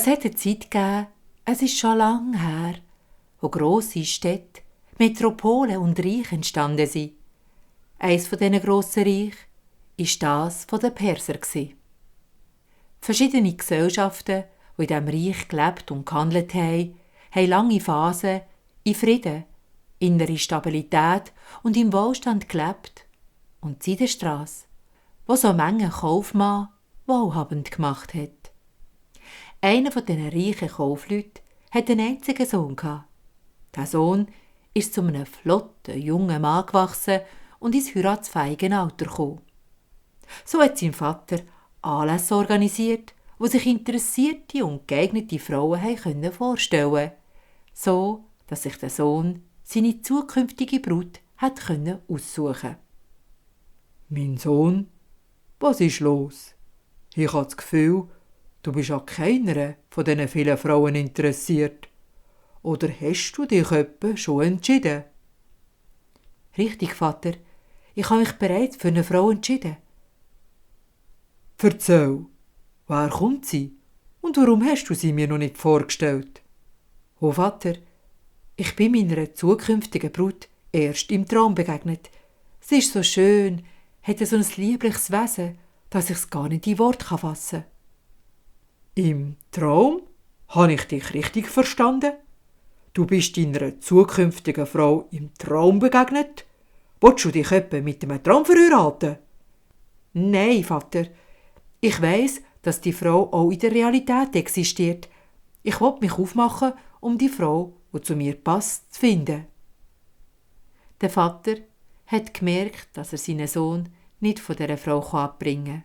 Es hat eine Zeit gegeben, es ist schon lang her, wo grosse Städte, Metropolen und Reiche entstanden sind. Eins von diesen grossen Reichen war das der Perser. Verschiedene Gesellschaften, die in diesem Reich gelebt und gehandelt haben lange Phasen in Frieden, innere Stabilität und im Wohlstand gelebt. Und die Seidenstrasse, wo so manchen Kaufmann wohlhabend gemacht hat. Einer von diesen reichen Kaufleuten hatte einen einzigen Sohn. Der Sohn ist zu einem flotten, jungen Mann gewachsen und ins heiratsfähige Alter gekommen. So hat sein Vater Anlässe organisiert, wo sich interessierte und geeignete Frauen vorstellen konnten, so dass sich der Sohn seine zukünftige Brut aussuchen konnte. Mein Sohn, was ist los? Ich habe das Gefühl, du bist an keiner von diesen vielen Frauen interessiert. Oder hast du dich etwa schon entschieden? Richtig, Vater. Ich habe mich bereits für eine Frau entschieden. Erzähl, wer kommt sie und warum hast du sie mir noch nicht vorgestellt? Oh Vater, ich bin meiner zukünftigen Brut erst im Traum begegnet. Sie ist so schön, hat so ein liebliches Wesen, dass ich es gar nicht in Worte fassen kann. Im Traum? Habe ich dich richtig verstanden? Du bist deiner zukünftigen Frau im Traum begegnet? Willst du dich etwa mit einem Traum verheiraten? Nein, Vater. Ich weiss, dass die Frau auch in der Realität existiert. Ich will mich aufmachen, um die Frau, die zu mir passt, zu finden. Der Vater hat gemerkt, dass er seinen Sohn nicht von dieser Frau abbringen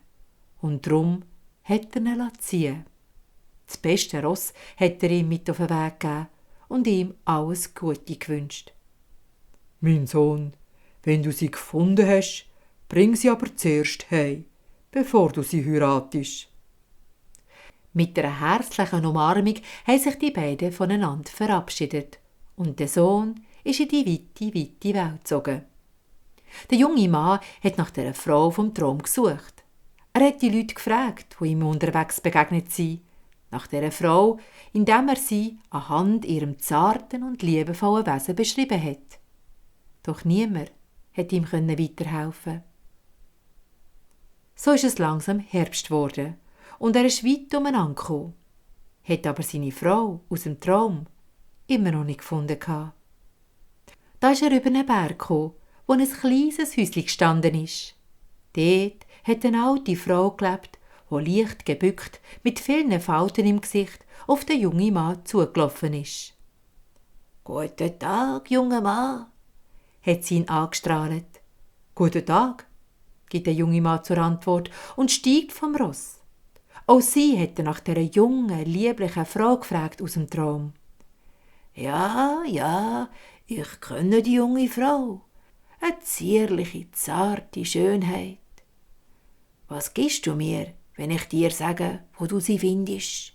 kann. Und darum hat er ihn ziehen. Das beste Ross hat er ihm mit auf den Weg gegeben und ihm alles Gute gewünscht. Mein Sohn, wenn du sie gefunden hast, bring sie aber zuerst heim, bevor du sie heiratest. Mit einer herzlichen Umarmung haben sich die beiden voneinander verabschiedet und der Sohn ist in die weite Welt gezogen. Der junge Mann hat nach der Frau vom Traum gesucht. Er hat die Leute gefragt, die ihm unterwegs begegnet sind, nach dieser Frau, indem er sie anhand ihrem zarten und liebevollen Wesen beschrieben hat. Doch niemand hat ihm weiterhelfen. So ist es langsam Herbst geworden und er ist weit umeinander gekommen, hat aber seine Frau aus dem Traum immer noch nicht gefunden. Da ist er über einen Berg gekommen, wo ein kleines Häuschen gestanden ist. Dort hat eine alte Frau gelebt, die leicht gebückt, mit vielen Falten im Gesicht, auf den jungen Mann zugelaufen ist. »Guten Tag, junger Mann«, hat sie ihn angestrahlt. »Guten Tag«, gibt der junge Mann zur Antwort und steigt vom Ross. Auch sie hat nach dieser jungen, lieblichen Frau gefragt aus dem Traum. »Ja, ich kenne die junge Frau. Eine zierliche, zarte Schönheit. Was gibst du mir, wenn ich dir sage, wo du sie findest?«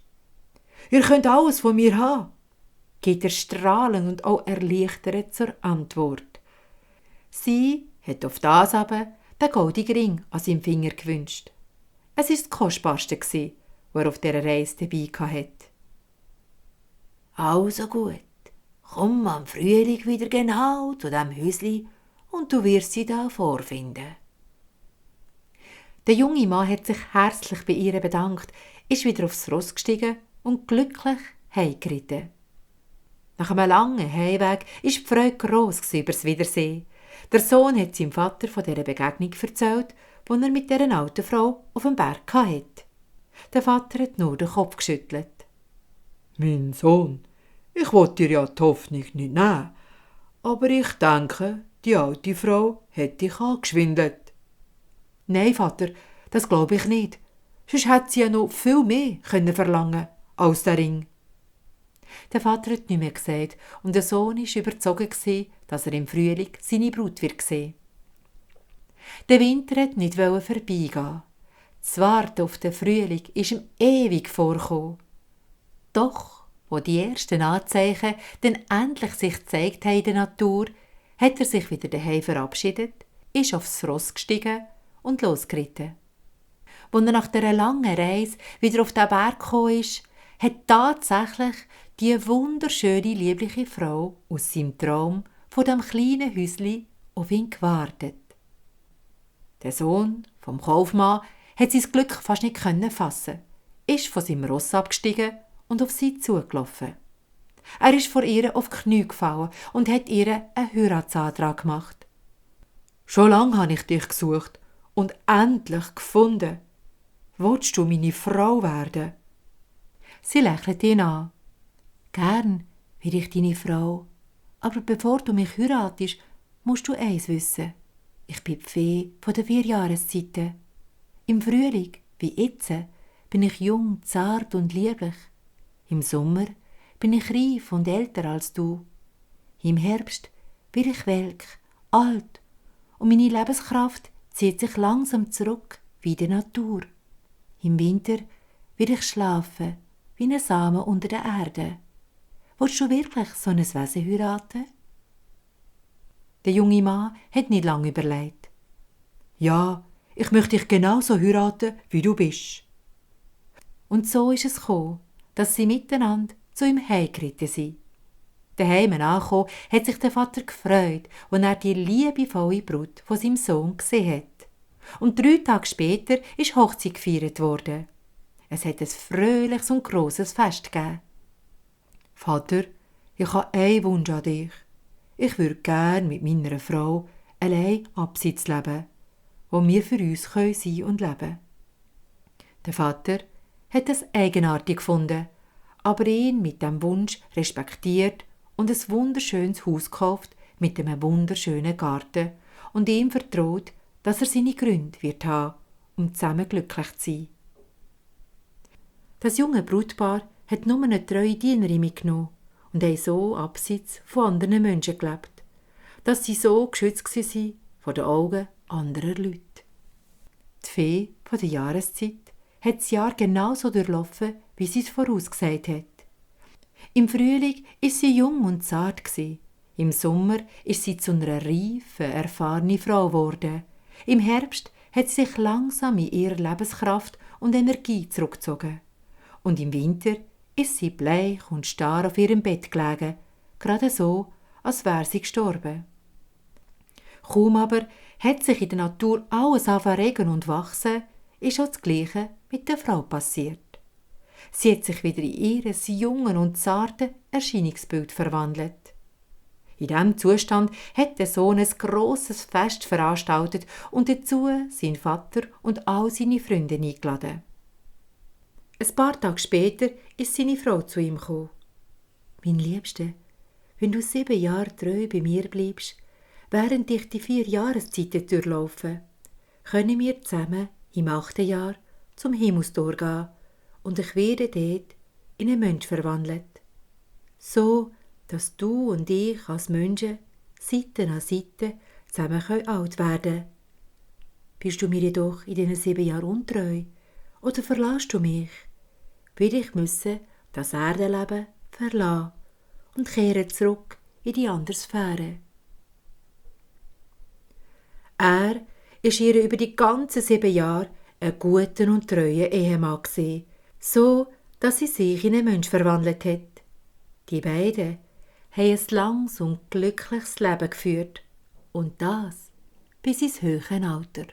»Ihr könnt alles von mir haben«, gibt er strahlend und auch erleichtert zur Antwort. Sie hat auf das aber den goldenen Ring an seinem Finger gewünscht. Es war das Kostbarste, das er auf dieser Reise dabei hatte. »Also gut, komm am Frühling wieder genau zu diesem Häusli und du wirst sie da vorfinden.« Der junge Mann hat sich herzlich bei ihr bedankt, ist wieder aufs Ross gestiegen und glücklich heimgeritten. Nach einem langen Heimweg war die Freude gross über das Wiedersehen. Der Sohn hat seinem Vater von dieser Begegnung erzählt, die er mit dieser alten Frau auf dem Berg hatte. Der Vater hat nur den Kopf geschüttelt. »Mein Sohn, ich will dir ja die Hoffnung nicht nehmen, aber ich denke, die alte Frau hat dich angeschwindelt.« »Nein, Vater, das glaube ich nicht. Sonst hätte sie ja noch viel mehr verlangen als der Ring.« Der Vater hat nichts mehr gesagt und der Sohn war überzeugt, dass er im Frühling seine Brut wird sehen. Der Winter wollte nicht vorbeigehen. Das Warten auf den Frühling ist ihm ewig vorgekommen. Doch, wo die ersten Anzeichen dann endlich sich gezeigt haben in der Natur, hat er sich wieder daheim verabschiedet, ist aufs Ross gestiegen und losgeritten. Als er nach dieser langen Reise wieder auf den Berg gekommen ist, hat tatsächlich die wunderschöne, liebliche Frau aus seinem Traum von dem kleinen Häusli auf ihn gewartet. Der Sohn vom Kaufmann hat sein Glück fast nicht fassen, ist von seinem Ross abgestiegen und auf sie zugelaufen. Er ist vor ihr auf die Knie gefallen und hat ihr einen Heiratsantrag gemacht. »Schon lange habe ich dich gesucht und endlich gefunden. Willst du meine Frau werden?« Sie lächelt ihn an. »Gern werde ich deine Frau, aber bevor du mich heiratest, musst du eins wissen. Ich bin die Fee von den 4 Jahreszeiten. Im Frühling, wie jetzt, bin ich jung, zart und lieblich. Im Sommer bin ich reif und älter als du. Im Herbst bin ich welk, alt und meine Lebenskraft zieht sich langsam zurück wie die Natur. Im Winter will ich schlafen wie ein Samen unter der Erde. Willst du wirklich so ein Wesen heiraten?« Der junge Mann hat nicht lange überlegt. »Ja, ich möchte dich genauso heiraten, wie du bist.« Und so ist es gekommen, dass sie miteinander zu ihm heimgeritten sind. Daheim angekommen, hat sich der Vater gefreut, als er die liebevolle Brut von seinem Sohn gesehen hat. Und 3 Tage später ist Hochzeit gefeiert worden. Es hat ein fröhliches und grosses Fest gegeben. »Vater, ich habe einen Wunsch an dich. Ich würde gern mit meiner Frau allein abseits leben, wo wir für uns sein und leben.« Der Vater hat es eigenartig gefunden, aber ihn mit dem Wunsch respektiert und ein wunderschönes Haus gekauft mit einem wunderschönen Garten und ihm vertraut, dass er seine Gründe wird haben, um zusammen glücklich zu sein. Das junge Brutpaar hat nur eine treue Dienerin mitgenommen und haben so abseits von anderen Menschen gelebt, dass sie so geschützt waren vor den Augen anderer Leute. Die Fee von der Jahreszeit hat das Jahr genauso durchlaufen, wie sie es vorausgesagt hat. Im Frühling war sie jung und zart. Im Sommer ist sie zu einer reifen, erfahrenen Frau geworden. Im Herbst hat sie sich langsam in ihrer Lebenskraft und Energie zurückgezogen. Und im Winter ist sie bleich und starr auf ihrem Bett gelegen, gerade so, als wäre sie gestorben. Kaum aber hat sich in der Natur alles regen und wachsen, ist auch das Gleiche mit der Frau passiert. Sie hat sich wieder in ihr jungen und zarten Erscheinungsbild verwandelt. In diesem Zustand hat der Sohn ein grosses Fest veranstaltet und dazu seinen Vater und all seine Freunde eingeladen. Ein paar Tage später ist seine Frau zu ihm gekommen. »Mein Liebster, wenn du 7 Jahre treu bei mir bleibst, während dich die 4 Jahreszeiten durchlaufen, können wir zusammen im 8. Jahr zum Himmelstor gehen und ich werde dort in einen Mensch verwandelt. So, dass du und ich als Menschen Seite an Seite zusammen alt werden können. Bist du mir jedoch in diesen 7 Jahren untreu oder verlässt du mich, werde ich müssen das Erdenleben verlassen und kehren zurück in die andere Sphäre.« Er war ihr über die ganzen 7 Jahre ein guter und treuer Ehemann gewesen, so dass sie sich in einen Mensch verwandelt hat. Die beiden haben ein langes und glückliches Leben geführt und das bis ins höhere Alter.